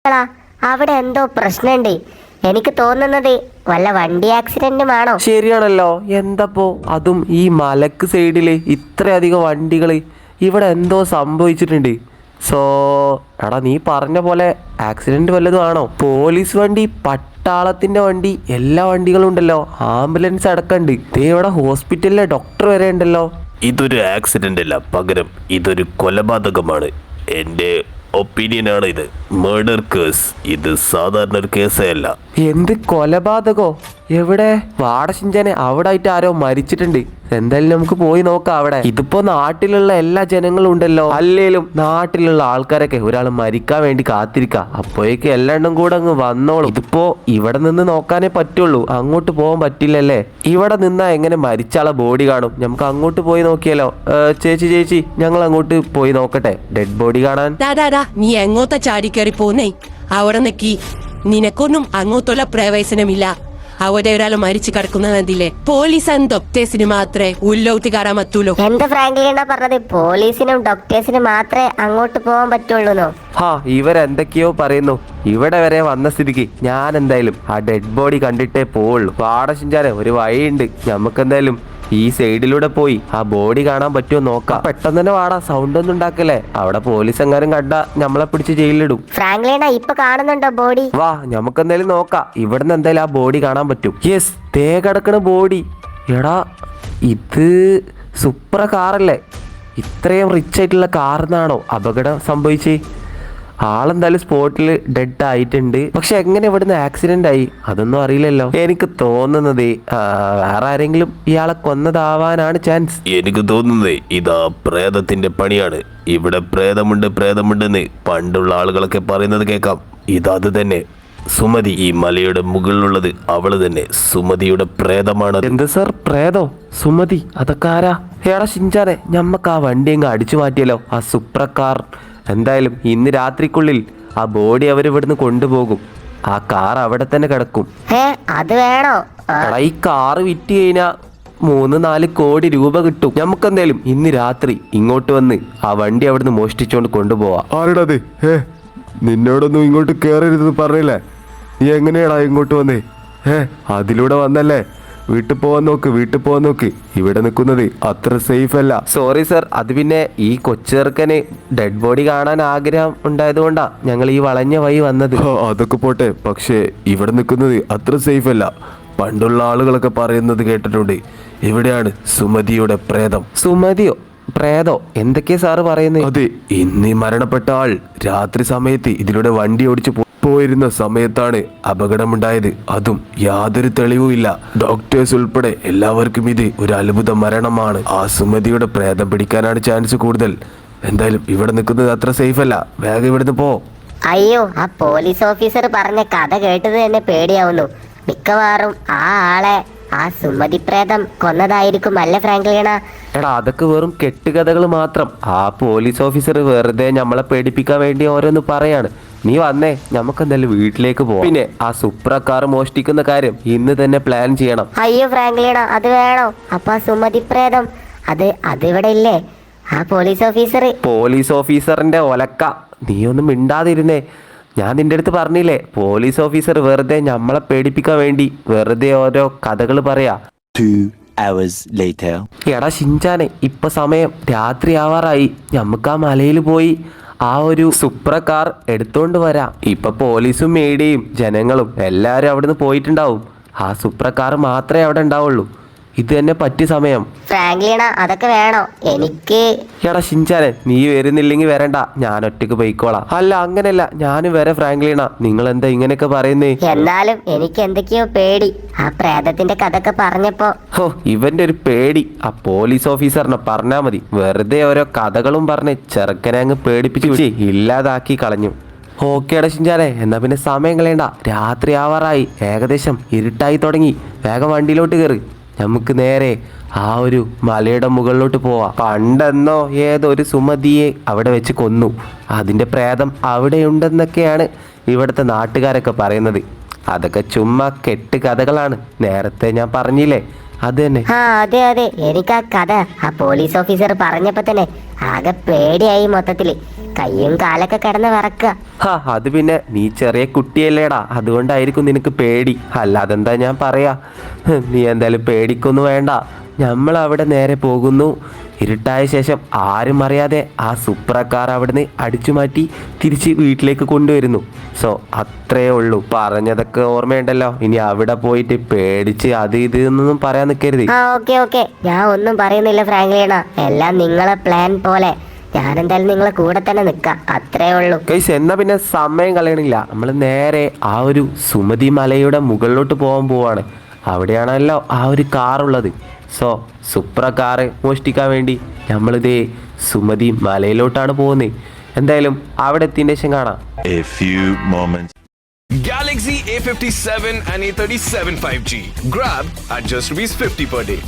എടാ, അവിടെ എന്തോ പ്രശ്നമുണ്ട്. എനിക്ക് തോന്നുന്നത് വല്ല വണ്ടി ആക്സിഡന്റുമാണോ? ശരിയാണല്ലോ. എന്തപ്പോ അതും ഈ മലക്ക് സൈഡില് ഇത്രയധികം വണ്ടികള്, ഇവിടെ എന്തോ സംഭവിച്ചിട്ടുണ്ട്. സോ എടാ, നീ പറഞ്ഞ പോലെ ആക്സിഡന്റ് വല്ലതും ആണോ? പോലീസ് വണ്ടി, പട്ടാളത്തിന്റെ വണ്ടി, എല്ലാ വണ്ടികളും ഉണ്ടല്ലോ. ആംബുലൻസ് അടക്കമുണ്ട്. ദേ ഇവിടെ ഹോസ്പിറ്റലിലെ ഡോക്ടർ വരെ ഉണ്ടല്ലോ. ഇതൊരു ആക്സിഡന്റ് അല്ല, പകരം ഇതൊരു കൊലപാതകമാണ്. എൻ്റെ ഒപ്പീനിയനാണ് ഇത്. Murder case. ഇത് സാധാരണ ഒരു കേസേ അല്ല. എന്ത് കൊലപാതകോ? എവിടെ? വാടശിഞ്ചനെ അവിടെ ആയിട്ട് ആരോ മരിച്ചിട്ടുണ്ട്. എന്തായാലും നമുക്ക് പോയി നോക്കാം അവിടെ. ഇതിപ്പോ നാട്ടിലുള്ള എല്ലാ ജനങ്ങളും ഉണ്ടല്ലോ. അല്ലേലും നാട്ടിലുള്ള ആൾക്കാരൊക്കെ ഒരാൾ മരിക്കാൻ വേണ്ടി കാത്തിരിക്ക. അപ്പോഴേക്ക് എല്ലാം കൂടെ അങ്ങ് വന്നോളും. ഇതിപ്പോ ഇവിടെ നിന്ന് നോക്കാനേ പറ്റുള്ളൂ, അങ്ങോട്ട് പോകാൻ പറ്റില്ലല്ലേ. ഇവിടെ നിന്നാ എങ്ങനെ മരിച്ചാളെ ബോഡി കാണും? നമുക്ക് അങ്ങോട്ട് പോയി നോക്കിയാലോ? ചേച്ചി ഞങ്ങൾ അങ്ങോട്ട് പോയി നോക്കട്ടെ ഡെഡ് ബോഡി കാണാൻ. നീ എങ്ങോട്ടാ ചാടിക്കേറി പോന്നേ? അവിടെ നിക്കി. നിനക്കൊന്നും അങ്ങോട്ടുള്ള പ്രവേശനമില്ല. അവിടെ ഒരാൾ മരിച്ചു കിടക്കുന്നതില്ലേ? പോലീസും ഡോക്ടേഴ്സിന് മാത്രമേ ഉള്ളോട്ട് കയറാൻ പറ്റൂലോ. എന്താ ഫ്രാങ്ക്ലിനാ പറഞ്ഞത്? പോലീസിനും ഡോക്ടേഴ്സിനും മാത്രമേ അങ്ങോട്ട് പോകാൻ പറ്റുള്ളൂന്നോ? ഇവരെന്തൊക്കെയോ പറയുന്നു. ഇവിടെ വരെ വന്ന സ്ഥിതിക്ക് ഞാൻ എന്തായാലും ആ ഡെഡ് ബോഡി കണ്ടിട്ടേ പോവുള്ളൂ. പാടശിഞ്ചാനെ ഒരു വഴിയുണ്ട്, നമുക്കെന്തായാലും ഈ സൈഡിലൂടെ പോയി ആ ബോഡി കാണാൻ പറ്റുമോ നോക്കാം. പെട്ടെന്ന് തന്നെ വാടാ, സൗണ്ട് ഒന്നും ഉണ്ടാക്കല്ലേ. അവിടെ പോലീസ് എങ്ങാനും കണ്ടാ നമ്മളെ പിടിച്ച് ജയിലിലിടും. ഫ്രാങ്ക്ലിനാ ഇപ്പൊ കാണുന്നുണ്ടോ ബോഡി? വാ, നമുക്ക് എന്തായാലും നോക്കാം. ഇവിടുന്ന് എന്തായാലും ആ ബോഡി കാണാൻ പറ്റും. യെസ്, തേ കിടക്കണ ബോഡി. എടാ, ഇത് സൂപ്പർ കാറല്ലേ? ഇത്രയും റിച്ച് ആയിട്ടുള്ള കാറിനാണോ അപകടം സംഭവിച്ചേ? ആളെന്തായാലും സ്പോട്ടിൽ ഡെഡ് ആയിട്ടുണ്ട്. പക്ഷെ എങ്ങനെ ഇവിടുന്ന് ആക്സിഡന്റ് ആയി അതൊന്നും അറിയില്ലല്ലോ. എനിക്ക് തോന്നുന്നത് വേറെ ആരെങ്കിലും ഇയാളെ കൊന്നതാവാനാണ് ചാൻസ്. എനിക്ക് തോന്നുന്നത് ഇതാ പ്രേതത്തിന്റെ പണിയാണ്. ഇവിടെ പ്രേതമുണ്ടെന്ന് പണ്ടുള്ള ആളുകളൊക്കെ പറയുന്നത് കേൾക്കാം. ഇതത് തന്നെ. സുമതി, ഈ മലയുടെ മുകളിലുള്ളത് അവള് തന്നെ. സുമതിയുടെ പ്രേതമാണ്. എന്ത് സർ, പ്രേതോ? സുമതി? അതൊക്കെ ആരാ? എടാ ഷിൻചാനെ, ഞമ്മക്ക് ആ വണ്ടി അങ്ങ് അടിച്ചു മാറ്റിയല്ലോ, ആ സൂപ്പർ കാർ. എന്തായാലും ഇന്ന് രാത്രിക്കുള്ളിൽ ആ ബോഡി അവരിവിടുന്ന് കൊണ്ടുപോകും. ആ കാർ അവിടെ തന്നെ കിടക്കും. അത് വേണോ? എടാ, ഈ കാറ് വിറ്റ് കഴിഞ്ഞാ 3-4 കോടി രൂപ കിട്ടും. നമുക്കെന്തായാലും ഇന്ന് രാത്രി ഇങ്ങോട്ട് വന്ന് ആ വണ്ടി അവിടുന്ന് മോഷ്ടിച്ചോണ്ട് കൊണ്ടുപോവാം. ആരുടേത്? നിന്നോടൊന്നും ഇങ്ങോട്ട് കയറരുതെന്ന് പറഞ്ഞില്ലേ? നീ എങ്ങനെയാടാ ഇങ്ങോട്ട് വന്നേ? അതിലൂടെ വന്നല്ലേ? വീട്ടിൽ പോവാൻ നോക്ക്. ഇവിടെ നിൽക്കുന്നത് അത്ര സേഫ് അല്ല. സോറി സർ, അത് പിന്നെ ഈ കൊച്ചെറുക്കന് ഡെഡ് ബോഡി കാണാൻ ആഗ്രഹം ഉണ്ടായതുകൊണ്ടാ ഞങ്ങൾ ഈ വളഞ്ഞ വഴി വന്നത്. അതൊക്കെ പോട്ടെ, പക്ഷേ ഇവിടെ നിൽക്കുന്നത് അത്ര സേഫ് അല്ല. പണ്ടുള്ള ആളുകളൊക്കെ പറയുന്നത് കേട്ടിട്ടുണ്ട്, ഇവിടെയാണ് സുമതിയുടെ പ്രേതം. സുമതിയോ? പ്രേതോ? എന്തൊക്കെയാ സാറ് പറയുന്നത്? അതെ, ഇന്ന് മരണപ്പെട്ട ആൾ രാത്രി സമയത്ത് ഇതിലൂടെ വണ്ടി ഓടിച്ചു പോയിരുന്ന സമയത്താണ് അപകടമുണ്ടായത്. അതും യാതൊരു തെളിവുമില്ല. ഡോക്ടേഴ്സ് ഉൾപ്പെടെ എല്ലാവർക്കും ഇത് ഒരു അത്ഭുത മരണമാണ്. ആ സുമതിയുടെ പ്രേതം പിടിക്കാനാണ് ചാൻസ് കൂടുതൽ. എന്തായാലും ഇവിടെ നിൽക്കുന്നത് അത്ര സേഫ് അല്ല. വേഗം ഇവിടുന്ന് പോ. അയ്യോ, ആ പോലീസ് ഓഫീസർ പറഞ്ഞ കഥ കേട്ടത് തന്നെ പേടിയാവുന്നു. മിക്കവാറും ആ ആളെ ആ സുമതി പ്രേതം കൊന്നതായിരിക്കും, അല്ലേ ഫ്രാങ്ക്ലിന? എടാ, അതൊക്കെ വെറും കെട്ടുകഥകൾ മാത്രം. ആ പോലീസ് ഓഫീസർ വെറുതെ നമ്മളെ പേടിപ്പിക്കാൻ വേണ്ടി ഓരോന്ന് പറയാണ്. നീ വന്നേ, നമുക്കെന്തായാലും വീട്ടിലേക്ക് പോവാം. പിന്നെ ആ സൂപ്പർ കാർ മോഷ്ടിക്കുന്ന കാര്യം ഇന്ന് തന്നെ പ്ലാൻ ചെയ്യണം. അയ്യോ ഫ്രാങ്ക്ലിന, അത് വേണോ? അപ്പൊ ആ സുമതി പ്രേതം അതിവിടെ ഇല്ലേ? ആ പോലീസ് ഓഫീസറിന്റെ ഒലക്ക, നീ ഒന്നും മിണ്ടാതിരുന്നേ. ഞാൻ നിന്റെ അടുത്ത് പറഞ്ഞില്ലേ, പോലീസ് ഓഫീസർ വെറുതെ നമ്മളെ പേടിപ്പിക്കാൻ വേണ്ടി വെറുതെ ഓരോ കഥകൾ പറയാ. 2 hours later. എടാ ഷിൻചാനെ, ഇപ്പൊ സമയം രാത്രി ആവാറായി. നമുക്ക് ആ മലയിൽ പോയി ആ ഒരു സൂപ്പർ കാർ എടുത്തോണ്ട് വരാം. ഇപ്പൊ പോലീസും മീഡിയയും ജനങ്ങളും എല്ലാവരും അവിടുന്ന് പോയിട്ടുണ്ടാവും. ആ സൂപ്പർ കാർ മാത്രമേ അവിടെ ഉണ്ടാവുള്ളൂ. ഇത് തന്നെ പറ്റിയ സമയം. ഫ്രാങ്ക്ലിന, അതൊക്കെ വേണോ? എനിക്ക് എടാ ഷിൻചാനെ, നീ വരുന്നില്ലെങ്കിൽ വരണ്ട, ഞാൻ ഒറ്റക്ക് പോയിക്കോളാം. അല്ല, അങ്ങനെയല്ല, ഞാനും വരാം ഫ്രാങ്ക്ലിന. നിങ്ങൾ എന്താ ഇങ്ങനെയൊക്കെ പറയുന്നേ? എന്നാലും എനിക്ക് എന്തൊക്കെയോ പേടി. ആ പ്രേതത്തിന്റെ കഥയൊക്കെ പറഞ്ഞപ്പോ ഇവന്റെ ഒരു പേടി ആ പോലീസ് ഓഫീസറിനെ പറഞ്ഞാ മതി. വെറുതെ ഓരോ കഥകളും പറഞ്ഞ് ചെറുക്കനെ അങ്ങ് പേടിപ്പിച്ച് ഇല്ലാതാക്കി കളഞ്ഞു. ഓക്കേടാ ഷിൻചാനെ, എന്നാ പിന്നെ സമയം കളയണ്ട. രാത്രി ആവാറായി, ഏകദേശം ഇരുട്ടായി തുടങ്ങി. വേഗം വണ്ടിയിലോട്ട് കയറി നമുക്ക് നേരെ ആ ഒരു മലയുടെ മുകളിലോട്ട് പോവാം. പണ്ടെന്നോ ഏതൊരു സുമതിയെ അവിടെ വെച്ച് കൊന്നു. അതിൻ്റെ പ്രേതം അവിടെയുണ്ടെന്നൊക്കെയാണ് ഇവിടുത്തെ നാട്ടുകാരൊക്കെ പറയുന്നത്. അതൊക്കെ ചുമ്മാ കെട്ട് കഥകളാണ്. നേരത്തെ ഞാൻ പറഞ്ഞില്ലേ, അത് തന്നെ. അതെ, എനിക്ക് ആ കഥ ആ പോലീസ് ഓഫീസർ പറഞ്ഞപ്പോ തന്നെ ആകെ പേടിയായി മൊത്തത്തില്. കയ്യും കാലൊക്കെ കിടന്ന് വിറക്കുക. അത് പിന്നെ നീ ചെറിയ കുട്ടിയല്ലേടാ, അതുകൊണ്ടായിരിക്കും നിനക്ക് പേടി. അല്ലാതെന്താ ഞാൻ പറയാ. നീ എന്തായാലും പേടിക്കൊന്നും വേണ്ട. നമ്മൾ അവിടെ നേരെ പോകുന്നു. ഇരുട്ടായ ശേഷം ആരും അറിയാതെ ആ സുപ്ര കാർ അവിടുന്ന് അടിച്ചു മാറ്റി തിരിച്ച് വീട്ടിലേക്ക് കൊണ്ടുവരുന്നു. സോ അത്രേ ഉള്ളൂ. പറഞ്ഞതൊക്കെ ഓർമ്മയുണ്ടല്ലോ. ഇനി അവിടെ പോയിട്ട് പേടിച്ച് അത് ഇത് എന്നൊന്നും പറയാൻ നിൽക്കരുത്. ഓക്കെ ഞാൻ ഒന്നും പറയുന്നില്ല ഫ്രാങ്ക്ലിന, എല്ലാം നിങ്ങളെ പ്ലാൻ പോലെ. ഞാനെന്തായാലും നിങ്ങളെ കൂടെ തന്നെ നിൽക്കാം, അത്രേ ഉള്ളൂ. ഗൈസ്, എന്നാ പിന്നെ സമയം കളയണില്ല. നമ്മൾ നേരെ ആ ഒരു സുമതി മലയുടെ മുകളിലോട്ട് പോകാൻ പോവാണ്. അവിടെയാണല്ലോ ആ ഒരു കാറുള്ളത്. സോ സുപ്ര കാറ് മോഷ്ടിക്കാൻ വേണ്ടി നമ്മളിതേ സുമതി മലയിലോട്ടാണ് പോകുന്നത്. എന്തായാലും അവിടെ എത്തിയതിന് ശേഷം കാണാം. A few moments. Galaxy A57 and A37 5G. Grab at just ₹50 per day.